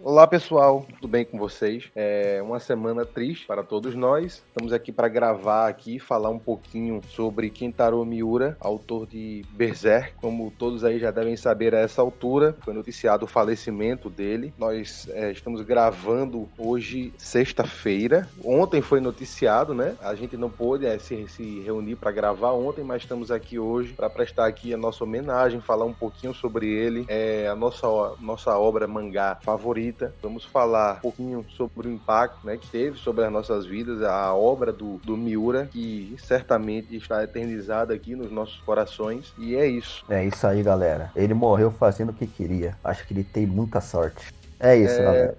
Olá pessoal, tudo bem com vocês? É uma semana triste para todos nós. Estamos aqui para gravar aqui, falar um pouquinho sobre Kentaro Miura, autor de Berserk. Como todos aí já devem saber a essa altura, foi noticiado o falecimento dele. Nós estamos gravando hoje, sexta-feira. Ontem foi noticiado, né? A gente não pôde se reunir para gravar ontem, mas estamos aqui hoje para prestar aqui a nossa homenagem, falar um pouquinho sobre ele, a nossa obra mangá favorita. Vamos falar um pouquinho sobre o impacto, né, que teve sobre as nossas vidas, a obra do Miura, que certamente está eternizada aqui nos nossos corações, e é isso. É isso aí, galera. Ele morreu fazendo o que queria. Acho que ele tem muita sorte. É isso, galera.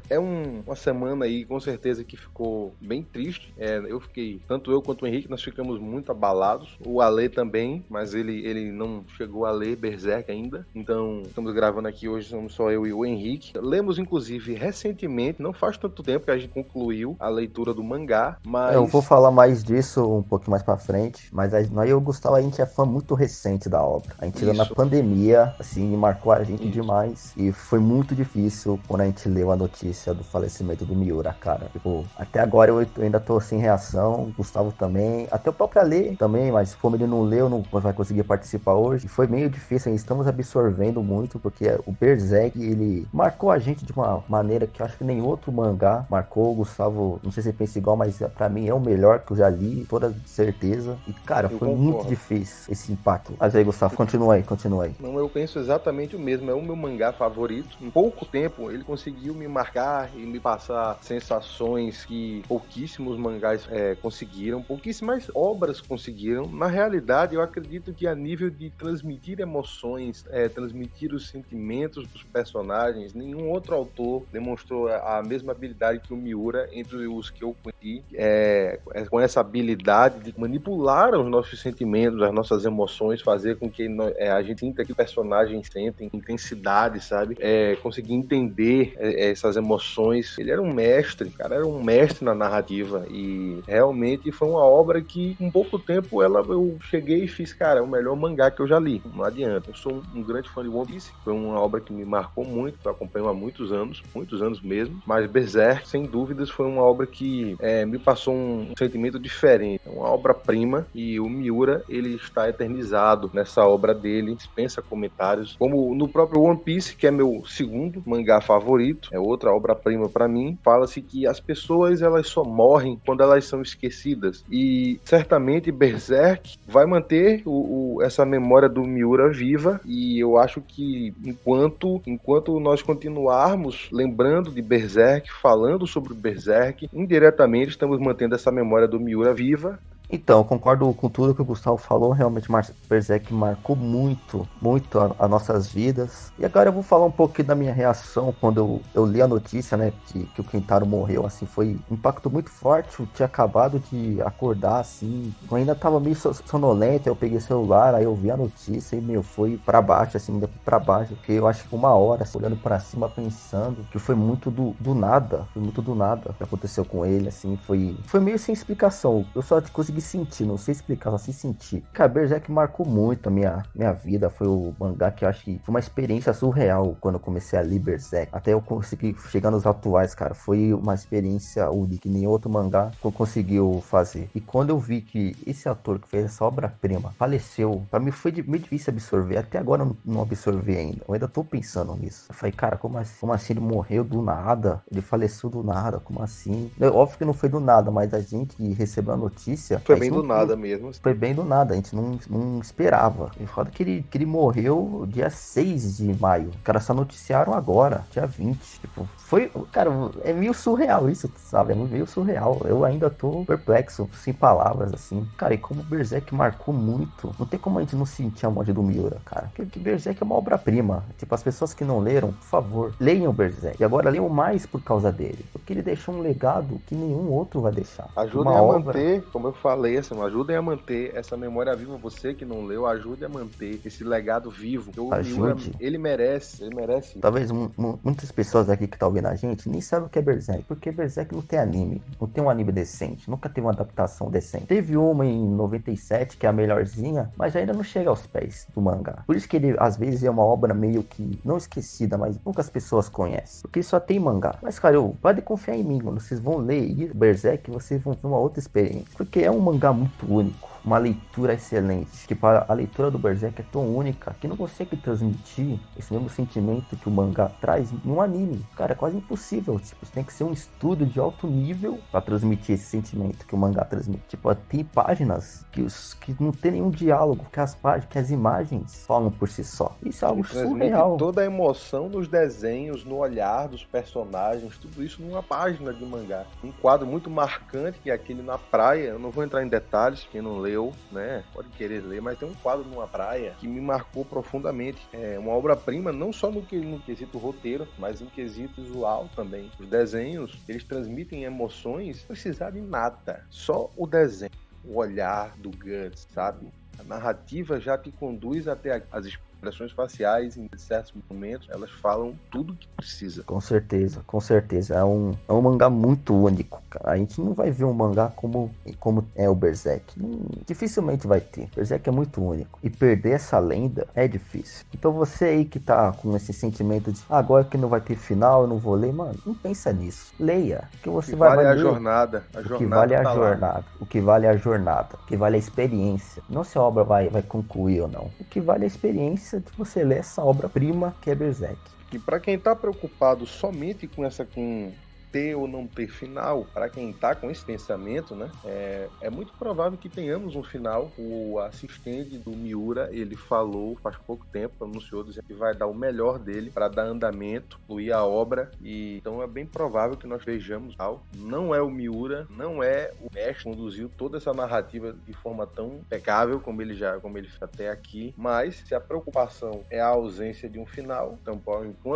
Uma semana aí, com certeza, que ficou bem triste. Tanto eu quanto o Henrique, nós ficamos muito abalados. O Ale também, mas ele não chegou a ler Berserk ainda. Então, estamos gravando aqui hoje, somos só eu e o Henrique. Lemos, inclusive, recentemente, não faz tanto tempo que a gente concluiu a leitura do mangá, mas... Eu vou falar mais disso um pouquinho mais pra frente, mas nós e o Gustavo, a gente é fã muito recente da obra. A gente leu na pandemia, assim, marcou a gente demais. E foi muito difícil quando a gente leu a notícia do falecimento do Miura, cara. Tipo, até agora eu ainda tô sem reação, o Gustavo também, até o próprio Ale também, mas como ele não leu, não vai conseguir participar hoje. E foi meio difícil, estamos absorvendo muito, porque o Berserk, ele marcou a gente de uma maneira que eu acho que nem outro mangá marcou. O Gustavo, não sei se ele pensa igual, mas pra mim é o melhor que eu já li, toda certeza. E, cara, foi muito difícil esse impacto. Mas aí, Gustavo, continua aí. Não, eu penso exatamente o mesmo, é o meu mangá favorito. Em pouco tempo, ele conseguiu me marcar e me passar sensações que pouquíssimos mangás conseguiram, pouquíssimas obras conseguiram. Na realidade, eu acredito que a nível de transmitir emoções, transmitir os sentimentos dos personagens, nenhum outro autor demonstrou a mesma habilidade que o Miura entre os que eu conheci, com essa habilidade de manipular os nossos sentimentos, as nossas emoções, fazer com que a gente sinta que o personagem sente intensidade, sabe? Conseguir entender essas emoções. Ele era um mestre, cara, era um mestre na narrativa, e realmente foi uma obra que, em pouco tempo, eu cheguei e fiz, cara, é o melhor mangá que eu já li, não adianta. Eu sou um grande fã de One Piece, foi uma obra que me marcou muito, que eu acompanho há muitos anos mesmo, mas Berserk, sem dúvidas, foi uma obra que me passou um sentimento diferente, uma obra-prima, e o Miura, ele está eternizado nessa obra dele, dispensa comentários, como no próprio One Piece, que é meu segundo mangá favorito, é outra obra-prima para mim. Fala-se que as pessoas, elas só morrem quando elas são esquecidas, e certamente Berserk vai manter essa memória do Miura viva, e eu acho que enquanto nós continuarmos lembrando de Berserk, falando sobre Berserk, indiretamente estamos mantendo essa memória do Miura viva. Então, eu concordo com tudo que o Gustavo falou. Realmente, Berserk marcou muito as nossas vidas. E agora eu vou falar um pouquinho da minha reação quando eu li a notícia, né, que o Kentaro morreu. Assim, foi um impacto muito forte. Eu tinha acabado de acordar, assim, eu ainda tava meio sonolento. Eu peguei o celular, aí eu vi a notícia e, foi pra baixo, assim, ainda pra baixo. Porque eu acho que uma hora, assim, olhando pra cima, pensando que foi muito do nada. Foi muito do nada que aconteceu com ele, assim. Foi meio sem explicação. Eu só consegui sentir, não sei explicar, só sei sentir. Cara, Berserk marcou muito a minha vida. Foi o mangá que eu acho que foi uma experiência surreal quando eu comecei a ler Berserk. Até eu conseguir chegar nos atuais, cara. Foi uma experiência única que nem outro mangá conseguiu fazer. E quando eu vi que esse ator que fez essa obra-prima faleceu, pra mim foi meio difícil absorver. Até agora eu não absorvi ainda. Eu ainda tô pensando nisso. Eu falei, cara, como assim ele morreu do nada? Ele faleceu do nada? Como assim? Óbvio que não foi do nada, mas a gente recebeu a notícia. Foi bem do nada mesmo. Foi bem do nada, a gente não esperava. E foda que ele morreu dia 6 de maio. Os caras só noticiaram agora, dia 20. Tipo, foi, cara, é meio surreal isso, sabe? É meio surreal. Eu ainda tô perplexo, sem palavras, assim. Cara, e como o Berserk marcou muito, não tem como a gente não sentir a morte do Miura, cara. Porque Berserk é uma obra-prima. Tipo, as pessoas que não leram, por favor, leiam o Berserk. E agora leiam mais por causa dele. Porque ele deixou um legado que nenhum outro vai deixar. Ajudem a manter, como eu falei, prevaleçam, ajudem a manter essa memória viva. Você que não leu, ajude a manter esse legado vivo. O Miura, ele merece. Talvez muitas pessoas aqui que estão ouvindo a gente nem sabem o que é Berserk, porque Berserk não tem anime, não tem um anime decente, nunca teve uma adaptação decente. Teve uma em 97, que é a melhorzinha, mas ainda não chega aos pés do mangá. Por isso que ele, às vezes, é uma obra meio que, não esquecida, mas poucas pessoas conhecem, porque só tem mangá. Mas, cara, pode confiar em mim, mano, vocês vão ler Berserk, vocês vão ter uma outra experiência, porque é um mangá muito único, uma leitura excelente. Tipo, a leitura do Berserk é tão única que não consegue transmitir esse mesmo sentimento que o mangá traz num anime. Cara, é quase impossível. Tipo, tem que ser um estudo de alto nível para transmitir esse sentimento que o mangá transmite. Tipo, tem páginas que não tem nenhum diálogo, que as imagens falam por si só. Isso é algo surreal. Toda a emoção nos desenhos, no olhar dos personagens, tudo isso numa página de mangá. Um quadro muito marcante, que é aquele na praia. Eu não vou entrar em detalhes, quem não leu, né, pode querer ler, mas tem um quadro numa praia que me marcou profundamente. É uma obra-prima, não só no quesito roteiro, mas no quesito visual também. Os desenhos, eles transmitem emoções sem precisar de nada. Só o desenho, o olhar do Guts, sabe? A narrativa já te conduz até as expressões faciais em certos momentos, elas falam tudo que precisa. Com certeza. É um mangá muito único, cara. A gente não vai ver um mangá como é o Berserk. Dificilmente vai ter. Berserk é muito único. E perder essa lenda é difícil. Então você aí que tá com esse sentimento de agora que não vai ter final, eu não vou ler, mano, não pensa nisso. Leia. Que você vai ler. A jornada. O que vale é a jornada. O que vale é a jornada. O que vale é a experiência. Não se a obra vai concluir ou não. O que vale é a experiência de você ler essa obra-prima que é Berserk. E para quem tá preocupado somente com ter ou não ter final, para quem tá com esse pensamento, né, é muito provável que tenhamos um final. O assistente do Miura, ele falou faz pouco tempo, anunciou, dizendo que vai dar o melhor dele para dar andamento, fluir a obra, e então é bem provável que nós vejamos algo. Não é o Miura, não é o mestre que conduziu toda essa narrativa de forma tão impecável como ele fez até aqui, mas se a preocupação é a ausência de um final, então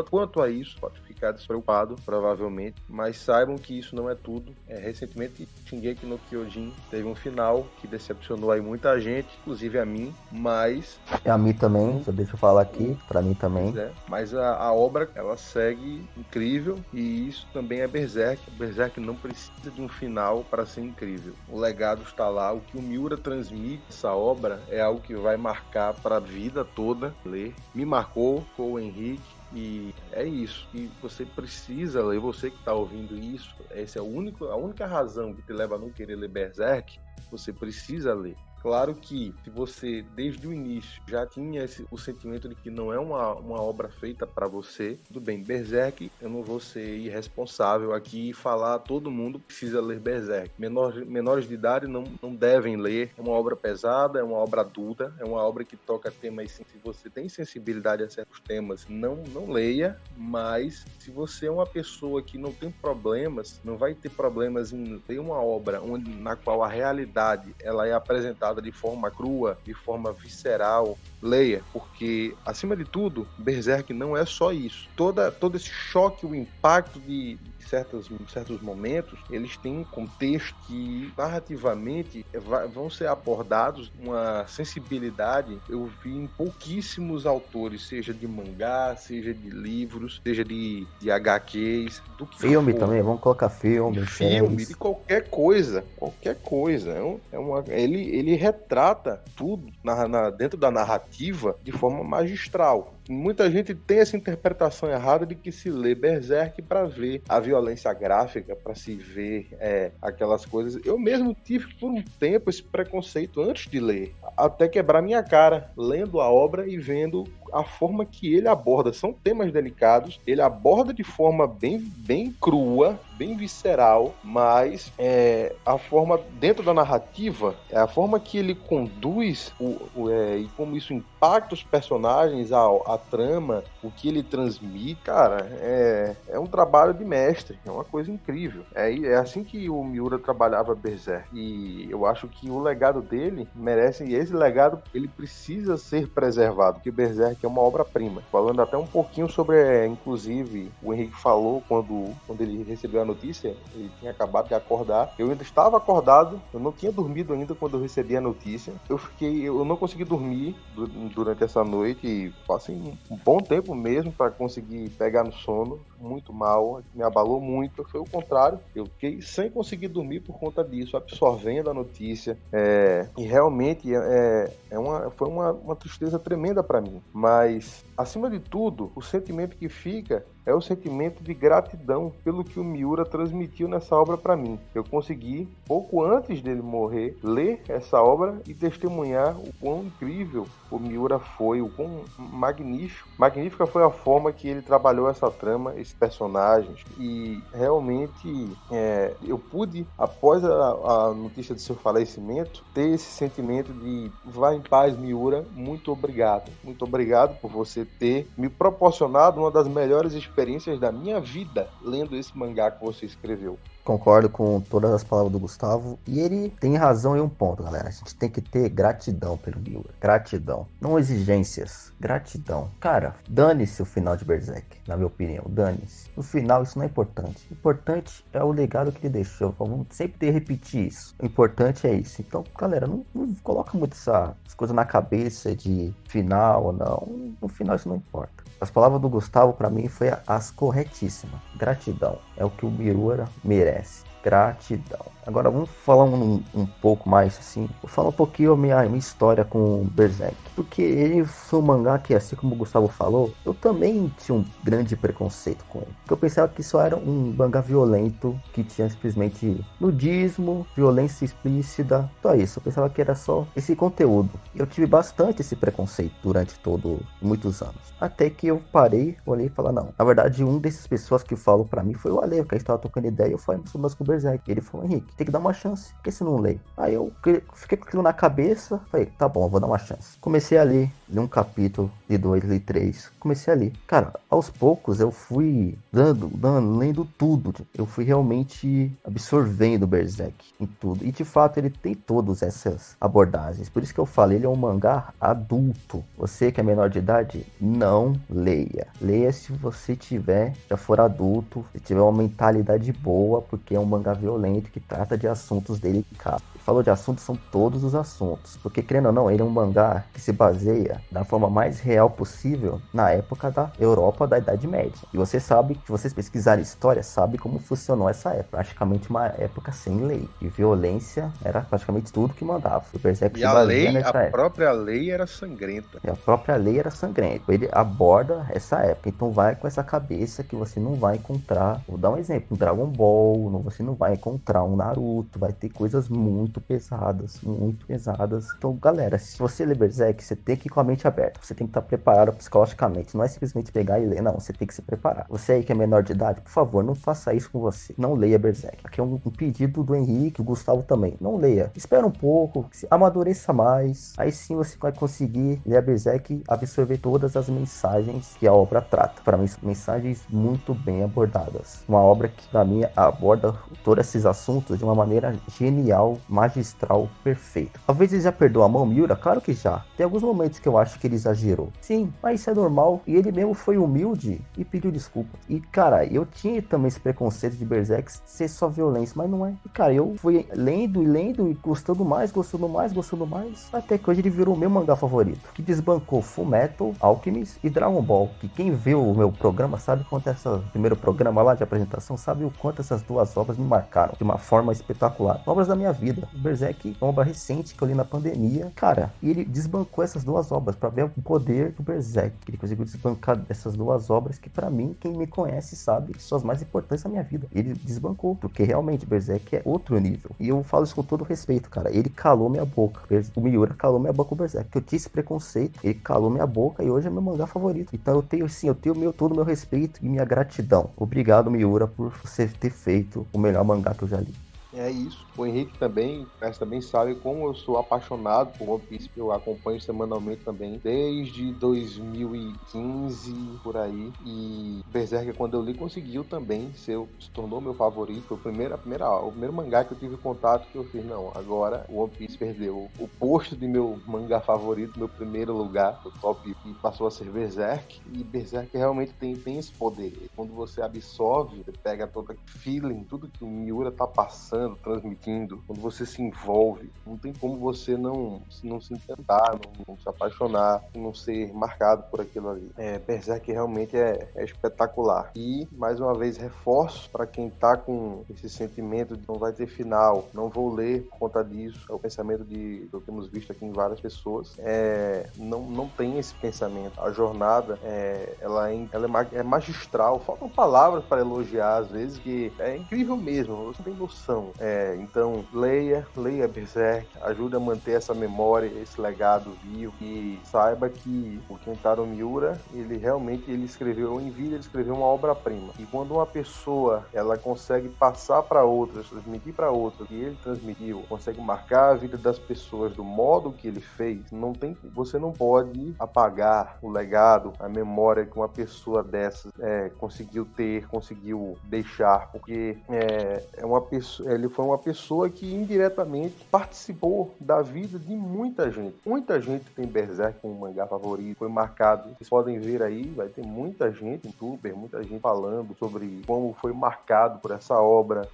quanto a isso, pode ficar despreocupado, provavelmente, mas saibam que isso não é tudo. Recentemente, Shingeki no Kyojin teve um final que decepcionou aí muita gente, inclusive a mim, mas... A mim também, só deixa eu falar aqui, pra mim também. Mas a obra, ela segue incrível, e isso também é Berserk. Berserk não precisa de um final para ser incrível. O legado está lá, o que o Miura transmite essa obra é algo que vai marcar para a vida toda. Ler. Me marcou, com o Henrique. E é isso, e você precisa ler, você que está ouvindo isso, essa é a única razão que te leva a não querer ler Berserk, você precisa ler. Claro que se você, desde o início, já tinha o sentimento de que não é uma obra feita para você, tudo bem, Berserk, eu não vou ser irresponsável aqui e falar todo mundo precisa ler Berserk. Menores de idade não devem ler, é uma obra pesada, é uma obra adulta, é uma obra que toca temas, se você tem sensibilidade a certos temas, não leia, mas se você é uma pessoa que não tem problemas, não vai ter problemas em ler uma obra na qual a realidade ela é apresentada de forma crua, de forma visceral, leia, porque, acima de tudo, Berserk não é só isso. Todo esse choque, o impacto de certos momentos, eles têm um contexto que, narrativamente, vão ser abordados uma sensibilidade. Eu vi em pouquíssimos autores, seja de mangá, seja de livros, seja de HQs, do que filme for. Também, vamos colocar filme, de qualquer coisa. Ele retrata tudo dentro da narrativa de forma magistral. Muita gente tem essa interpretação errada de que se lê Berserk para ver a violência gráfica, para se ver aquelas coisas. Eu mesmo tive por um tempo esse preconceito antes de ler, até quebrar minha cara, lendo a obra e vendo a forma que ele aborda. São temas delicados, ele aborda de forma bem crua, bem visceral, mas a forma dentro da narrativa, a forma que ele conduz e como isso impacta os personagens, a trama, o que ele transmite, cara, é um trabalho de mestre, é uma coisa incrível. É assim que o Miura trabalhava Berserk, e eu acho que o legado dele merece, e esse legado ele precisa ser preservado, porque Berserk que é uma obra-prima. Falando até um pouquinho sobre, inclusive, o Henrique falou quando ele recebeu a notícia, ele tinha acabado de acordar. Eu ainda estava acordado, eu não tinha dormido ainda quando eu recebi a notícia. Eu não consegui dormir durante essa noite e passei um bom tempo mesmo para conseguir pegar no sono. Muito mal, me abalou muito. Foi o contrário, eu fiquei sem conseguir dormir por conta disso, absorvendo a notícia. E realmente foi uma tristeza tremenda para mim. Mas, acima de tudo, o sentimento que fica é o sentimento de gratidão pelo que o Miura transmitiu nessa obra para mim. Eu consegui, pouco antes dele morrer, ler essa obra e testemunhar o quão incrível o Miura foi, o quão magnífica foi a forma que ele trabalhou essa trama, esses personagens. E realmente eu pude, após a notícia do seu falecimento, ter esse sentimento de vá em paz, Miura, muito obrigado. Muito obrigado por você ter me proporcionado uma das melhores experiências da minha vida lendo esse mangá que você escreveu. Concordo com todas as palavras do Gustavo. E ele tem razão em um ponto, galera. A gente tem que ter gratidão pelo Miura. Gratidão. Não exigências. Gratidão. Cara, dane-se o final de Berserk, na minha opinião. Dane-se. No final, isso não é importante. O importante é o legado que ele deixou. Vamos sempre repetir isso. O importante é isso. Então, galera, não coloca muito essas coisas na cabeça de final ou não. No final, isso não importa. As palavras do Gustavo, para mim, foi as corretíssimas. Gratidão. É o que o Miura merece. Gratidão. Agora vamos falar um pouco mais assim. Vou falar um pouquinho a minha história com Berserk. Porque ele foi um mangá que, assim como o Gustavo falou, eu também tinha um grande preconceito com ele. Porque eu pensava que só era um mangá violento, que tinha simplesmente nudismo, violência explícita. Só isso. Eu pensava que era só esse conteúdo. Eu tive bastante esse preconceito durante muitos anos. Até que eu parei, olhei e falei, não. Na verdade, um dessas pessoas que falou pra mim foi o Ale, que a gente tava trocando ideia e eu falei, mas com o Berserk. Ele falou, Henrique, tem que dar uma chance. Por que você não lê? Aí eu fiquei com aquilo na cabeça. Falei, tá bom, eu vou dar uma chance. Comecei a ler, li um capítulo, li 2, li 3. Comecei a ler. Cara, aos poucos eu fui lendo tudo. Eu fui realmente absorvendo o Berserk em tudo. E de fato ele tem todas essas abordagens. Por isso que eu falei, ele é um mangá adulto. Você que é menor de idade, não leia. Leia se você já for adulto, se tiver uma mentalidade boa, porque é um mangá violento que trata de assuntos delicados. Falou de assuntos, são todos os assuntos. Porque, querendo ou não, ele é um mangá que se baseia da forma mais real possível na época da Europa da Idade Média. E você sabe, se vocês pesquisarem história, sabe como funcionou essa época. Praticamente uma época sem lei. E violência era praticamente tudo que mandava. O Berserk e a própria lei era sangrenta. E a própria lei era sangrenta. Ele aborda essa época. Então vai com essa cabeça que você não vai encontrar. Vou dar um exemplo. Um Dragon Ball, você não vai encontrar um Naruto. Vai ter coisas muito pesadas. Muito pesadas. Então, galera, se você lê Berserk, você tem que ir com a mente aberta. Você tem que estar preparado psicologicamente. Não é simplesmente pegar e ler. Não, você tem que se preparar. Você aí que é menor de idade, por favor, não faça isso com você. Não leia Berserk. Aqui é um pedido do Henrique, o Gustavo também. Não leia. Espera um pouco, amadureça mais. Aí sim você vai conseguir ler a Berserk e absorver todas as mensagens que a obra trata. Para mim, mensagens muito bem abordadas. Uma obra que, para mim, aborda todos esses assuntos de uma maneira genial, magistral, perfeita. Talvez ele já perdoou a mão, Miura? Claro que já. Tem alguns momentos que eu acho que ele exagerou. Sim, mas isso é normal. E ele mesmo foi humilde e pediu desculpa. E, cara, eu tinha também esse preconceito de Berserk ser só violência, mas não é. E, cara, eu fui lendo e gostando mais, até que hoje ele virou o meu mangá favorito, que desbancou Fullmetal, Alchemist e Dragon Ball. Que quem viu o meu programa sabe quanto primeiro programa lá de apresentação, sabe o quanto essas duas obras me marcaram de uma forma espetacular. Obras da minha vida. Berserk é uma obra recente que eu li na pandemia. Cara, e ele desbancou essas duas obras pra ver o poder do Berserk. Ele conseguiu desbancar essas duas obras que, pra mim, quem me conhece sabe que são as mais importantes da minha vida. Ele desbancou, porque realmente Berserk é outro nível. E eu falo isso com todo respeito, cara. Ele calou minha boca. O Miura calou minha boca com o Berserk. Eu tinha esse preconceito, ele calou minha boca e hoje é meu mangá favorito. Então eu tenho todo o meu respeito e minha gratidão. Obrigado, Miura, por você ter feito o melhor mangá que eu já li. É isso. O Henrique também, mas também sabe como eu sou apaixonado por One Piece, que eu acompanho semanalmente também, desde 2015, por aí. E Berserk, quando eu li, conseguiu também se tornou meu favorito. Foi o primeiro mangá que eu tive contato que eu fiz, não, agora o One Piece perdeu o posto de meu mangá favorito, meu primeiro lugar, o top, e passou a ser Berserk. E Berserk realmente tem esse poder. Quando você absorve, você pega todo aquele feeling, tudo que o Miura tá passando, transmitindo, quando você se envolve, não tem como você não se encantar, não se apaixonar, não ser marcado por aquilo ali. Berserk realmente é espetacular. E, mais uma vez, reforço para quem tá com esse sentimento de não vai ter final, não vou ler por conta disso, é o pensamento que temos visto aqui em várias pessoas. Não tem esse pensamento. A jornada, ela é magistral, faltam palavras para elogiar, às vezes, que é incrível mesmo, você tem noção. Então, leia Berserk, ajude a manter essa memória, esse legado vivo, e saiba que o Kentaro Miura, ele escreveu uma obra-prima. E quando uma pessoa, ela consegue passar para outras, transmitir para outras, que ele transmitiu, consegue marcar a vida das pessoas do modo que ele fez, você não pode apagar o legado, a memória que uma pessoa dessas conseguiu deixar, porque ele foi uma pessoa que indiretamente participou da vida de muita gente. Muita gente tem Berserk como mangá favorito, foi marcado. Vocês podem ver aí, vai ter muita gente, youtuber, muita gente falando sobre como foi marcado por essa obra,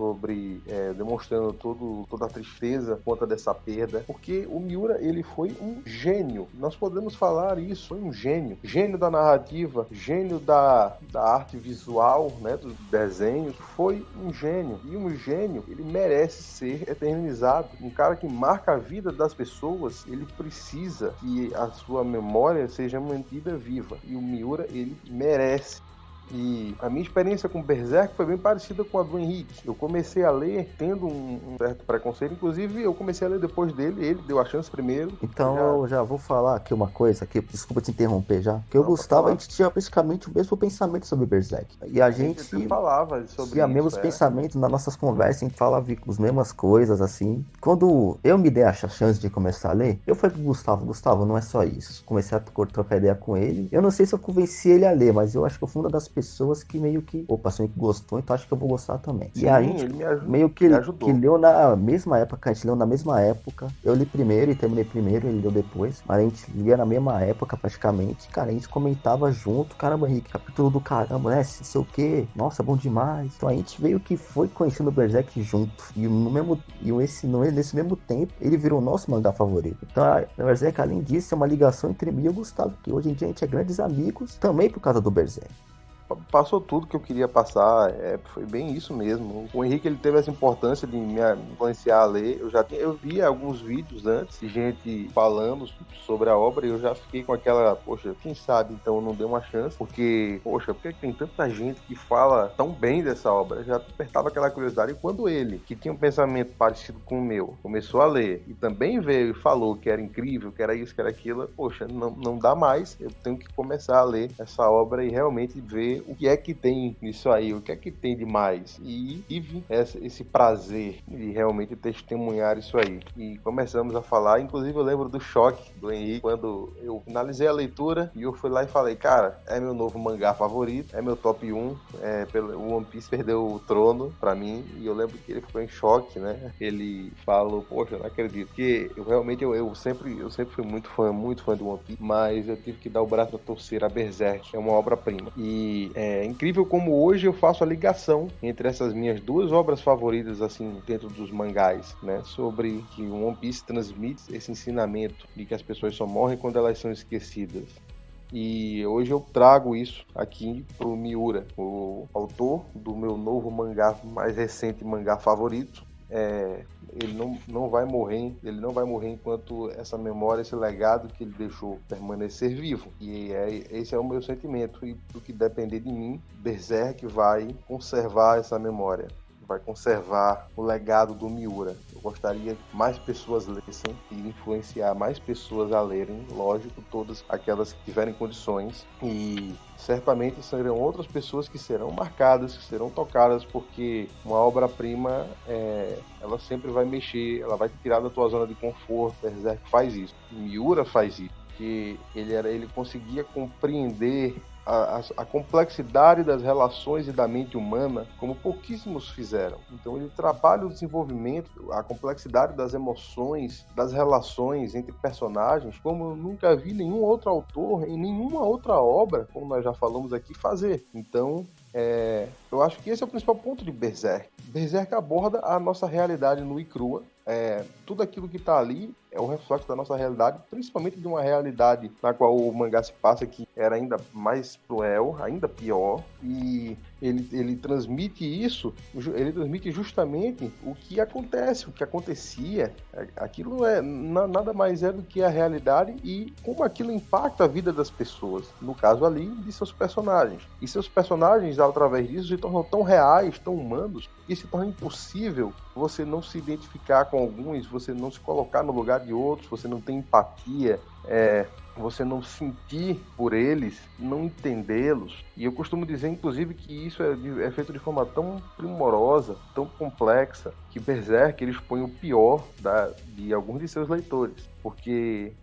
demonstrando toda a tristeza por conta dessa perda, porque o Miura, ele foi um gênio. Nós podemos falar isso, foi um gênio. Gênio da narrativa, gênio da arte visual, né, dos desenhos, foi um gênio. E um gênio, ele merece ser eternizado. Um cara que marca a vida das pessoas, ele precisa que a sua memória seja mantida viva. E o Miura, ele merece. E a minha experiência com Berserk foi bem parecida com a do Henrique. Eu comecei a ler tendo um certo preconceito, inclusive eu comecei a ler depois dele, ele deu a chance primeiro. Então eu já vou falar aqui uma coisa, aqui, desculpa te interromper já, que eu e o Gustavo, a gente tinha praticamente o mesmo pensamento sobre Berserk. E a gente falava sobre tinha mesmos pensamentos nas nossas conversas, a gente falava as mesmas coisas, assim. Quando eu me dei a chance de começar a ler, eu falei pro Gustavo, não é só isso. Comecei a trocar ideia com ele. Eu não sei se eu convenci ele a ler, mas eu acho que eu fui uma das pessoas que meio que, passou que gostou, então acho que eu vou gostar também. Sim, e a gente meio que leu na mesma época, a gente leu na mesma época. Eu li primeiro e terminei primeiro, ele leu depois, mas a gente lia na mesma época praticamente. Cara, a gente comentava junto, caramba, Henrique, capítulo do caramba, né? Não sei o que, nossa, bom demais. Então a gente meio que foi conhecendo o Berserk junto. E nesse mesmo tempo, ele virou o nosso mangá favorito. Então a Berserk, além disso, é uma ligação entre mim e o Gustavo, que hoje em dia a gente é grandes amigos, também por causa do Berserk. Passou tudo que eu queria passar, foi bem isso mesmo. O Henrique, ele teve essa importância de me influenciar a ler. Eu vi alguns vídeos antes de gente falando sobre a obra e eu já fiquei com aquela, poxa, quem sabe então eu não dei uma chance, porque, poxa, por que tem tanta gente que fala tão bem dessa obra? Eu já despertava aquela curiosidade. E quando ele, que tinha um pensamento parecido com o meu, começou a ler e também veio e falou que era incrível, que era isso, que era aquilo, poxa, não dá mais, eu tenho que começar a ler essa obra e realmente ver o que é que tem nisso aí, o que é que tem de mais. E tive esse prazer de realmente testemunhar isso aí. E começamos a falar, inclusive eu lembro do choque do Henrique, quando eu finalizei a leitura e eu fui lá e falei, cara, é meu novo mangá favorito, é meu top 1, o One Piece perdeu o trono pra mim, e eu lembro que ele ficou em choque, né? Ele falou, poxa, eu não acredito, porque eu sempre fui muito fã do One Piece, mas eu tive que dar o braço a torcer a Berserk, é uma obra-prima. E é incrível como hoje eu faço a ligação entre essas minhas duas obras favoritas, assim, dentro dos mangás, né? Sobre que o One Piece transmite esse ensinamento de que as pessoas só morrem quando elas são esquecidas. E hoje eu trago isso aqui pro Miura, o autor do meu novo mangá, mais recente mangá favorito. Ele não vai morrer enquanto essa memória, esse legado que ele deixou permanecer vivo. E esse é o meu sentimento, e do que depender de mim, Berserk vai conservar essa memória, vai conservar o legado do Miura. Eu gostaria que mais pessoas lessem e influenciar mais pessoas a lerem, lógico, todas aquelas que tiverem condições, e certamente serão outras pessoas que serão marcadas, que serão tocadas, porque uma obra-prima, ela sempre vai mexer, ela vai te tirar da tua zona de conforto. Berserk faz isso, Miura faz isso, que ele conseguia compreender a complexidade das relações e da mente humana como pouquíssimos fizeram. Então ele trabalha o desenvolvimento, a complexidade das emoções, das relações entre personagens, como eu nunca vi nenhum outro autor em nenhuma outra obra, como nós já falamos aqui, fazer. Então eu acho que esse é o principal ponto de Berserk. Berserk aborda a nossa realidade nua e crua. Tudo aquilo que está ali é o reflexo da nossa realidade, principalmente de uma realidade na qual o mangá se passa, que era ainda mais cruel, ainda pior, e ele transmite isso, ele transmite justamente o que acontece, o que acontecia. Aquilo nada mais é do que a realidade e como aquilo impacta a vida das pessoas, no caso ali, de seus personagens. E seus personagens, através disso, se tornam tão reais, tão humanos, que se torna impossível você não se identificar com alguns, você não se colocar no lugar de outros, você não tem empatia, você não sentir por eles, não entendê-los. E eu costumo dizer, inclusive, que isso é feito de forma tão primorosa, tão complexa, que Berserk ele expõe o pior de alguns de seus leitores. Porque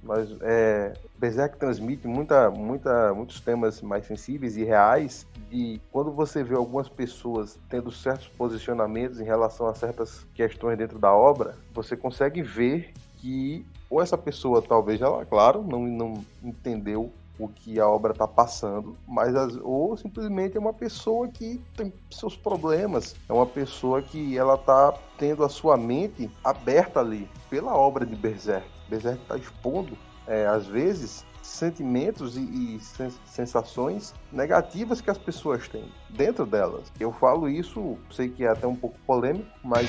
Berserk transmite muitos temas mais sensíveis e reais, e quando você vê algumas pessoas tendo certos posicionamentos em relação a certas questões dentro da obra, você consegue ver que ou essa pessoa talvez ela, claro, não entendeu o que a obra está passando, ou simplesmente é uma pessoa que tem seus problemas, é uma pessoa que ela está tendo a sua mente aberta ali pela obra de Berserk. Berserk está expondo, às vezes, sentimentos e sensações negativas que as pessoas têm dentro delas. Eu falo isso, sei que é até um pouco polêmico, mas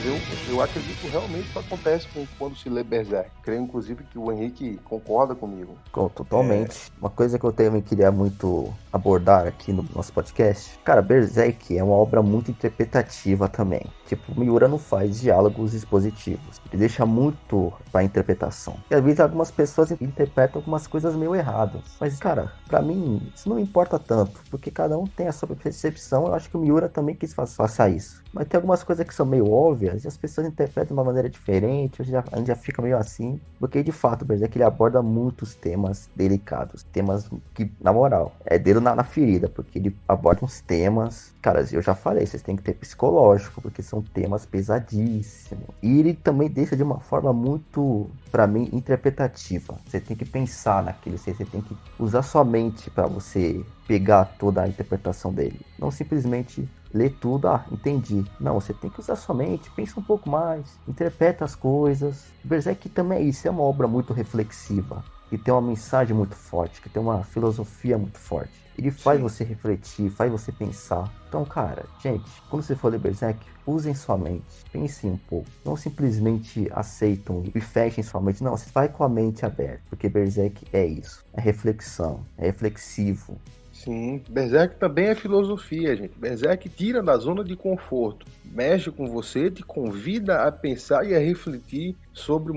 eu acredito que realmente isso acontece quando se lê Berserk. Creio, inclusive, que o Henrique concorda comigo. Totalmente. Uma coisa que eu também queria muito abordar aqui no nosso podcast, cara, Berserk é uma obra muito interpretativa também. Tipo, Miura não faz diálogos expositivos. Ele deixa muito pra interpretação. E às vezes algumas pessoas interpretam algumas coisas meio erradas. Mas, cara, pra mim, isso não importa tanto, porque cada um tem a sua percepção. Eu acho que o Miura também quis faça isso. Mas tem algumas coisas que são meio óbvias e as pessoas interpretam de uma maneira diferente. A gente já fica meio assim. Porque, de fato, o Berserk ele aborda muitos temas delicados. Temas que, na moral, é dedo na ferida. Porque ele aborda uns temas... Cara, eu já falei, vocês têm que ter psicológico, porque são temas pesadíssimos. E ele também deixa de uma forma muito, pra mim, interpretativa. Você tem que pensar naquilo, você tem que usar sua mente pra você pegar toda a interpretação dele. Não simplesmente ler tudo, entendi. Não, você tem que usar sua mente, pensa um pouco mais, interpreta as coisas. Berserk também é isso, é uma obra muito reflexiva, que tem uma mensagem muito forte, que tem uma filosofia muito forte. Ele faz você refletir, faz você pensar. Então, cara, gente, quando você for ler Berserk, usem sua mente, pensem um pouco. Não simplesmente aceitam e fechem sua mente. Não, você vai com a mente aberta, porque Berserk é isso. É reflexão, é reflexivo. Sim, Berserk também é filosofia, gente. Berserk tira da zona de conforto, mexe com você, te convida a pensar e a refletir sobre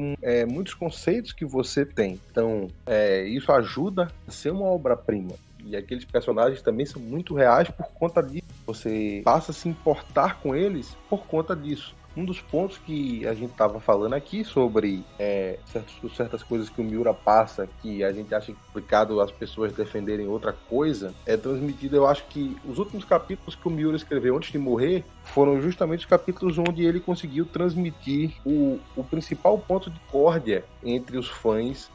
muitos conceitos que você tem. Então, isso ajuda a ser uma obra-prima. E aqueles personagens também são muito reais por conta disso. Você passa a se importar com eles por conta disso. Um dos pontos que a gente estava falando aqui sobre certas coisas que o Miura passa, que a gente acha complicado as pessoas defenderem outra coisa, é transmitido. Eu acho que os últimos capítulos que o Miura escreveu antes de morrer foram justamente os capítulos onde ele conseguiu transmitir o principal ponto de discórdia entre os fãs.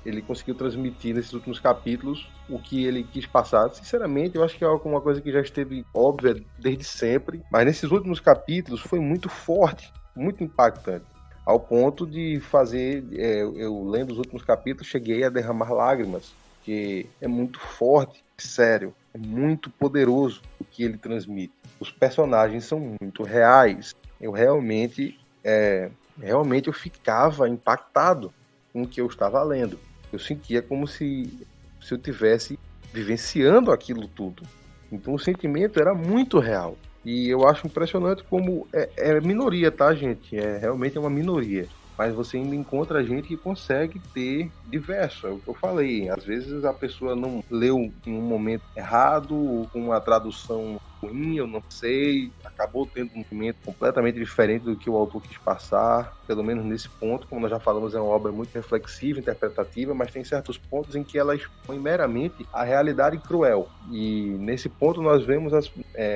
Ele conseguiu transmitir nesses últimos capítulos o que ele quis passar. Sinceramente, eu acho que é uma coisa que já esteve óbvia desde sempre, mas nesses últimos capítulos foi muito forte, muito impactante, ao ponto de fazer, eu lendo os últimos capítulos, cheguei a derramar lágrimas, que é muito forte, sério, é muito poderoso o que ele transmite. Os personagens são muito reais. Eu realmente eu ficava impactado com o que eu estava lendo. Eu sentia como se eu tivesse vivenciando aquilo tudo. Então o sentimento era muito real. E eu acho impressionante como é minoria, tá, gente? Realmente é uma minoria. Mas você ainda encontra gente que consegue ter diverso. É o que eu falei. Às vezes a pessoa não leu em um momento errado, ou com uma tradução ruim, eu não sei, acabou tendo um movimento completamente diferente do que o autor quis passar, pelo menos nesse ponto. Como nós já falamos, é uma obra muito reflexiva, interpretativa, mas tem certos pontos em que ela expõe meramente a realidade cruel. E nesse ponto nós vemos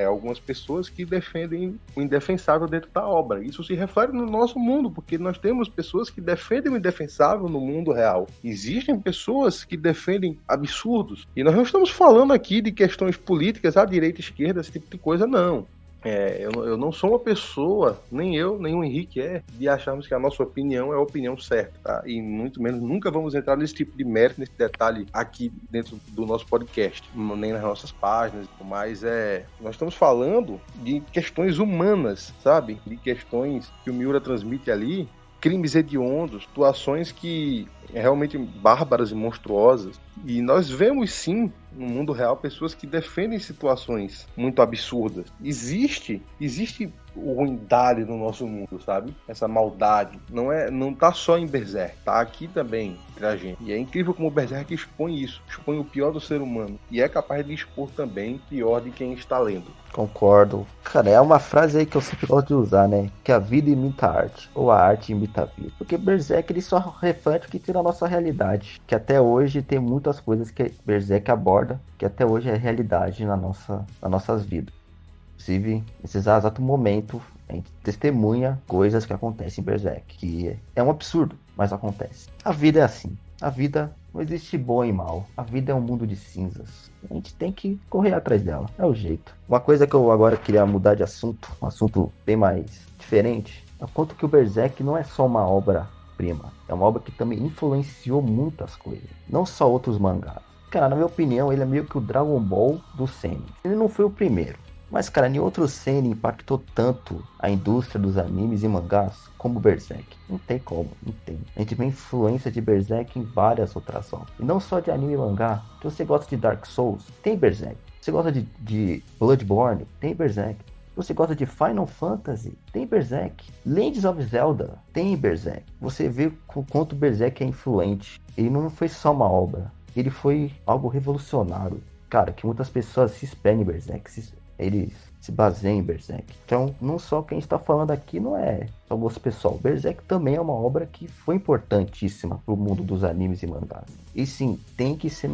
algumas pessoas que defendem o indefensável dentro da obra. Isso se reflete no nosso mundo, porque nós temos pessoas que defendem o indefensável no mundo real. Existem pessoas que defendem absurdos. E nós não estamos falando aqui de questões políticas à direita e esquerda, esse tipo de coisa, não. Eu não sou uma pessoa, nem eu, nem o Henrique de acharmos que a nossa opinião é a opinião certa, tá? E muito menos, nunca vamos entrar nesse tipo de mérito, nesse detalhe aqui dentro do nosso podcast, nem nas nossas páginas, mas nós estamos falando de questões humanas, sabe? De questões que o Miura transmite ali, crimes hediondos, situações que realmente bárbaras e monstruosas. E nós vemos sim no mundo real pessoas que defendem situações muito absurdas. Existe ruindade no nosso mundo, sabe? Essa maldade não tá só em Berserk, tá aqui também entre a gente. E é incrível como o Berserk expõe isso, expõe o pior do ser humano e é capaz de expor também o pior de quem está lendo. Concordo. Cara, é uma frase aí que eu sempre gosto de usar, né? Que a vida imita a arte, ou a arte imita a vida. Porque Berserk, ele só reflete o que tira a nossa realidade. Que até hoje tem muitas coisas que Berserk aborda, que até hoje é realidade nas nossas vidas. Inclusive, nesse exato momento, a gente testemunha coisas que acontecem em Berserk. Que é um absurdo, mas acontece. A vida é assim. A vida não existe bom e mal. A vida é um mundo de cinzas. A gente tem que correr atrás dela. É o jeito. Uma coisa que eu agora queria mudar de assunto, um assunto bem mais diferente, é o quanto que o Berserk não é só uma obra-prima. É uma obra que também influenciou muitas coisas. Não só outros mangás. Cara, na minha opinião, ele é meio que o Dragon Ball do seinen. Ele não foi o primeiro. Mas, cara, nenhum outro seinen impactou tanto a indústria dos animes e mangás como Berserk. Não tem como, não tem. A gente vê influência de Berserk em várias outras obras. E não só de anime e mangá. Se você gosta de Dark Souls, tem Berserk. Se você gosta de Bloodborne, tem Berserk. Se você gosta de Final Fantasy, tem Berserk. Legends of Zelda, tem Berserk. Você vê o quanto Berserk é influente. Ele não foi só uma obra. Ele foi algo revolucionário. Cara, que muitas pessoas se espelham em Berserk. Eles se baseiam em Berserk. Então, não só quem está falando aqui não é só gosto pessoal. Berserk também é uma obra que foi importantíssima para o mundo dos animes e mangás. E sim, tem que ser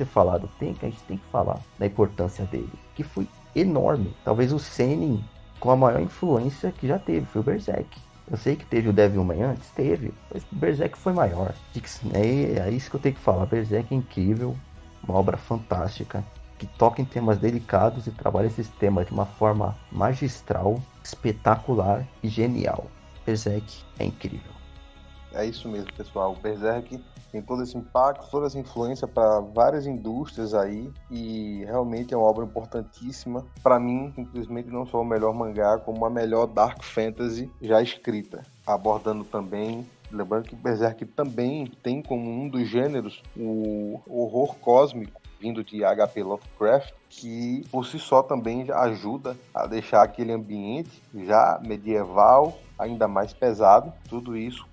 falado. A gente tem que falar da importância dele. Que foi enorme. Talvez o seinen com a maior influência que já teve foi o Berserk. Eu sei que teve o Devilman antes, teve. Mas o Berserk foi maior. É isso que eu tenho que falar. Berserk é incrível. Uma obra fantástica. Que toca em temas delicados e trabalha esses temas de uma forma magistral, espetacular e genial. Berserk é incrível. É isso mesmo, pessoal. O Berserk tem todo esse impacto, toda essa influência para várias indústrias aí e realmente é uma obra importantíssima. Para mim, simplesmente não só o melhor mangá, como a melhor Dark Fantasy já escrita, abordando também. Lembrando que Berserk também tem como um dos gêneros o horror cósmico, vindo de H.P. Lovecraft, que por si só também já ajuda a deixar aquele ambiente já medieval ainda mais pesado. Tudo isso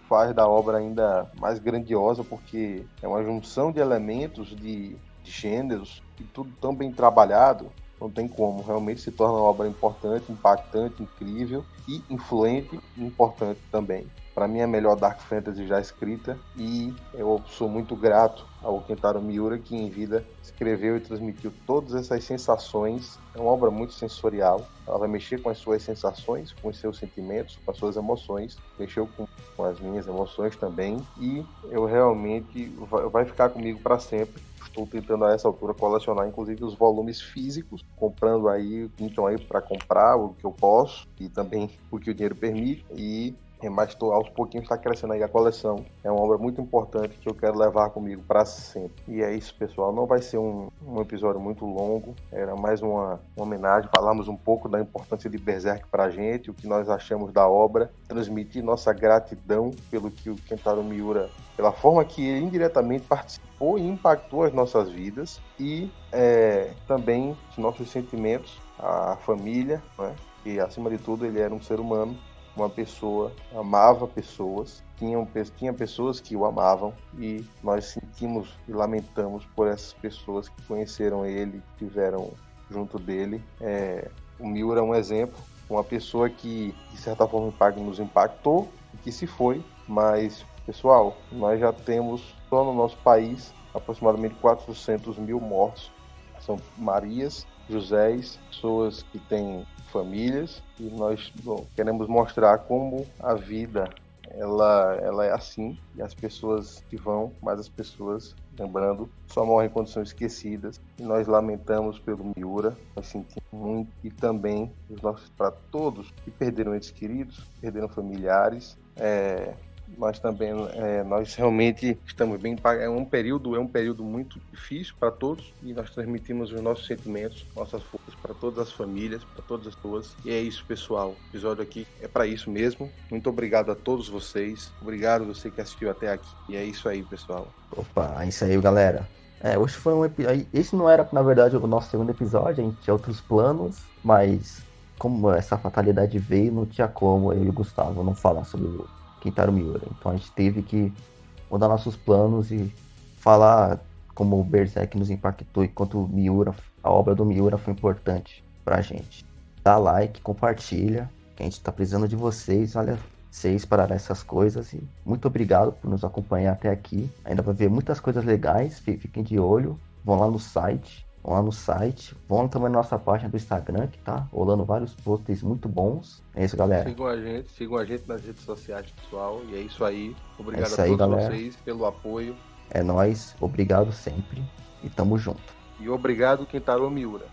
faz da obra ainda mais grandiosa, porque é uma junção de elementos, de gêneros, e tudo tão bem trabalhado. Não tem como, realmente se torna uma obra importante, impactante, incrível e influente e importante também. Para mim é a melhor Dark Fantasy já escrita e eu sou muito grato ao Kentaro Miura, que em vida escreveu e transmitiu todas essas sensações. É uma obra muito sensorial, ela vai mexer com as suas sensações, com os seus sentimentos, com as suas emoções, mexeu com as minhas emoções também e eu realmente vai ficar comigo para sempre. Estou tentando a essa altura colecionar inclusive os volumes físicos, comprando aí, então aí para comprar o que eu posso e também o que o dinheiro permite mas aos pouquinhos está crescendo aí a coleção. É uma obra muito importante que eu quero levar comigo para sempre. E é isso, pessoal. Não vai ser um episódio muito longo. Era mais uma homenagem. Falamos um pouco da importância de Berserk para a gente, o que nós achamos da obra, transmitir nossa gratidão pelo que o Kentaro Miura, pela forma que ele indiretamente participou e impactou as nossas vidas e também os nossos sentimentos a família, né? E acima de tudo ele era um ser humano, uma pessoa, amava pessoas, tinha pessoas que o amavam, e nós sentimos e lamentamos por essas pessoas que conheceram ele, que estiveram junto dele. O Miura é um exemplo, uma pessoa que de certa forma nos impactou e que se foi, mas pessoal, nós já temos só no nosso país aproximadamente 400 mil mortos. São Marias, Josés, pessoas que têm famílias, e nós queremos mostrar como a vida ela é assim, e as pessoas que vão, mas as pessoas, lembrando, só morrem quando são esquecidas, e nós lamentamos pelo Miura, nós sentimos muito, e também para todos que perderam entes queridos, perderam familiares. Nós também, nós realmente estamos bem. É um período muito difícil para todos, e nós transmitimos os nossos sentimentos, nossas forças para todas as famílias, para todas as pessoas. E é isso, pessoal. O episódio aqui é para isso mesmo. Muito obrigado a todos vocês. Obrigado você que assistiu até aqui. E é isso aí, pessoal. Opa, é isso aí, galera. Hoje foi um episódio. Esse não era, na verdade, o nosso segundo episódio. A gente tinha outros planos, mas como essa fatalidade veio, não tinha como eu e o Gustavo não falar sobre o Kentaro Miura. Então a gente teve que mudar nossos planos e falar como o Berserk nos impactou e quanto o Miura, a obra do Miura foi importante pra gente. Dá like, compartilha, que a gente tá precisando de vocês. Olha, vocês para essas coisas, e muito obrigado por nos acompanhar até aqui. Ainda vai ver muitas coisas legais, fiquem de olho, vão lá no site, vão também na nossa página do Instagram, que tá rolando vários posts muito bons. É isso, galera. Sigam a gente nas redes sociais, pessoal, e é isso aí. Obrigado a todos vocês pelo apoio. É nóis, obrigado sempre, e tamo junto. E obrigado, Kentaro Miura.